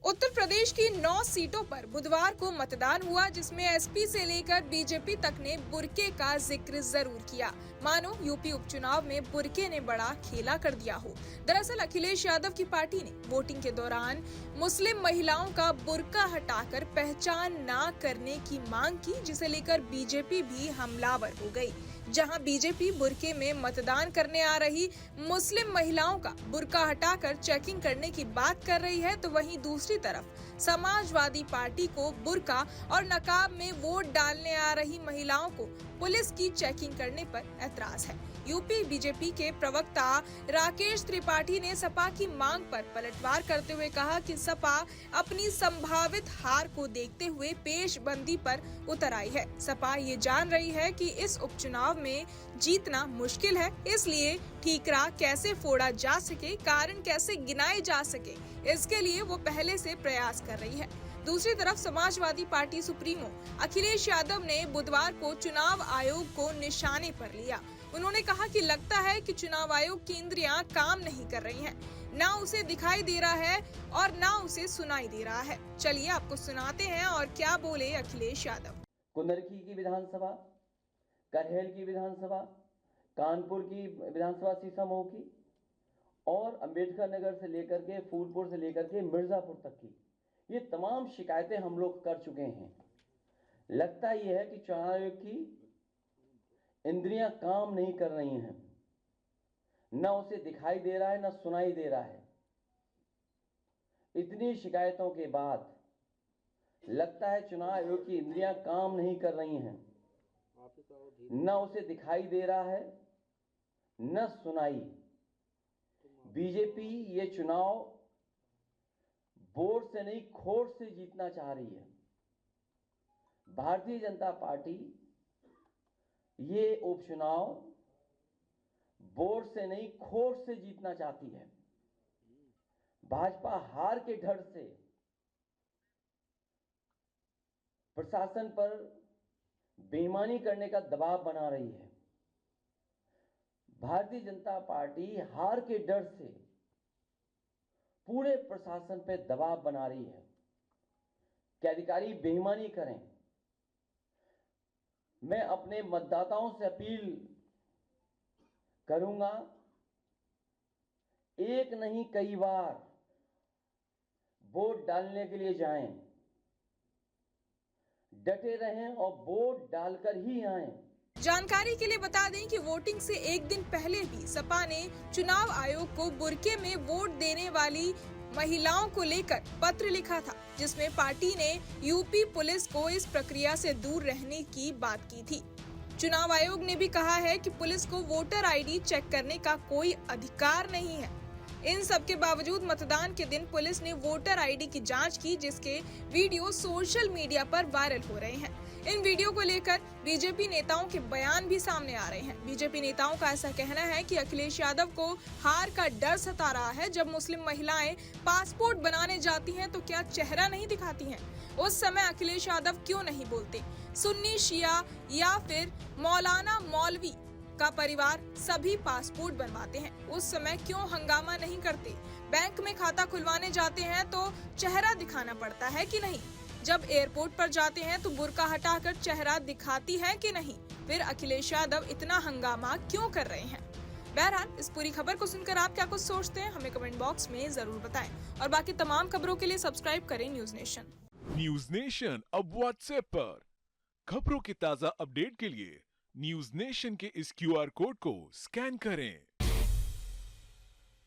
उत्तर प्रदेश की 9 सीटों पर बुधवार को मतदान हुआ, जिसमें एसपी से लेकर बीजेपी तक ने बुर्के का जिक्र जरूर किया, मानो यूपी उपचुनाव में बुर्के ने बड़ा खेला कर दिया हो। दरअसल अखिलेश यादव की पार्टी ने वोटिंग के दौरान मुस्लिम महिलाओं का बुर्का हटाकर पहचान न करने की मांग की, जिसे लेकर बीजेपी भी हमलावर हो गई। जहां बीजेपी बुर्के में मतदान करने आ रही मुस्लिम महिलाओं का बुर्का हटाकर चेकिंग करने की बात कर रही है, तो वहीं दूसरी तरफ समाजवादी पार्टी को बुर्का और नकाब में वोट डालने आ रही महिलाओं को पुलिस की चेकिंग करने पर ऐतराज है। यूपी बीजेपी के प्रवक्ता राकेश त्रिपाठी ने सपा की मांग पर पलटवार करते हुए कहा कि सपा अपनी संभावित हार को देखते हुए पेशबंदी पर उतर आई है। सपा ये जान रही है कि इस उपचुनाव में जीतना मुश्किल है, इसलिए ठीकरा कैसे फोड़ा जा सके, कारण कैसे गिनाए जा सके, इसके लिए वो पहले से प्रयास कर रही है। दूसरी तरफ समाजवादी पार्टी सुप्रीमो अखिलेश यादव ने बुधवार को चुनाव आयोग को निशाने पर लिया। उन्होंने कहा कि लगता है कि चुनाव आयोग की इंद्रियां काम नहीं कर रही हैं, ना उसे दिखाई दे रहा है और ना उसे सुनाई दे रहा है। चलिए आपको सुनाते हैं और क्या बोले अखिलेश यादव। कुंदरकी की विधानसभा, करहेल की विधानसभा, कानपुर की विधानसभा सीसामऊ की और अंबेडकर नगर से लेकर के फूलपुर से लेकर के मिर्जापुर तक की, ये तमाम शिकायतें हम लोग कर चुके हैं। लगता यह है कि चुनाव आयोग की इंद्रियां काम नहीं कर रही हैं, न उसे दिखाई दे रहा है न सुनाई दे रहा है। इतनी शिकायतों के बाद लगता है चुनाव आयोग की इंद्रियां काम नहीं कर रही हैं, न उसे दिखाई दे रहा है न सुनाई। बीजेपी ये चुनाव वोट से नहीं खोट से जीतना चाह रही है। भारतीय जनता पार्टी ये उपचुनाव वोट से नहीं खोट से जीतना चाहती है। भाजपा हार के डर से प्रशासन पर बेईमानी करने का दबाव बना रही है। भारतीय जनता पार्टी हार के डर से पूरे प्रशासन पे दबाव बना रही है कि अधिकारी बेईमानी करें। मैं अपने मतदाताओं से अपील करूंगा, एक नहीं कई बार वोट डालने के लिए जाएं, डटे रहें और वोट डालकर ही आएं। जानकारी के लिए बता दें कि वोटिंग से एक दिन पहले भी सपा ने चुनाव आयोग को बुर्के में वोट देने वाली महिलाओं को लेकर पत्र लिखा था, जिसमें पार्टी ने यूपी पुलिस को इस प्रक्रिया से दूर रहने की बात की थी। चुनाव आयोग ने भी कहा है कि पुलिस को वोटर आईडी चेक करने का कोई अधिकार नहीं है। इन सब के बावजूद मतदान के दिन पुलिस ने वोटर आईडी की जांच की, जिसके वीडियो सोशल मीडिया पर वायरल हो रहे हैं। इन वीडियो को लेकर बीजेपी नेताओं के बयान भी सामने आ रहे हैं। बीजेपी नेताओं का ऐसा कहना है कि अखिलेश यादव को हार का डर सता रहा है। जब मुस्लिम महिलाएं पासपोर्ट बनाने जाती हैं तो क्या चेहरा नहीं दिखाती हैं? उस समय अखिलेश यादव क्यों नहीं बोलते? सुन्नी शिया या फिर मौलाना मौलवी का परिवार सभी पासपोर्ट बनवाते हैं, उस समय क्यों हंगामा नहीं करते? बैंक में खाता खुलवाने जाते हैं तो चेहरा दिखाना पड़ता है कि नहीं? जब एयरपोर्ट पर जाते हैं तो बुर्का हटाकर चेहरा दिखाती है कि नहीं? फिर अखिलेश यादव इतना हंगामा क्यों कर रहे हैं? बहरहाल इस पूरी खबर को सुनकर आप क्या कुछ सोचते हैं, हमें कमेंट बॉक्स में जरूर बताएं और बाकी तमाम खबरों के लिए सब्सक्राइब करें न्यूज नेशन। न्यूज नेशन अब व्हाट्सएप पर खबरों के ताजा अपडेट के लिए न्यूज नेशन के इस QR कोड को स्कैन करें।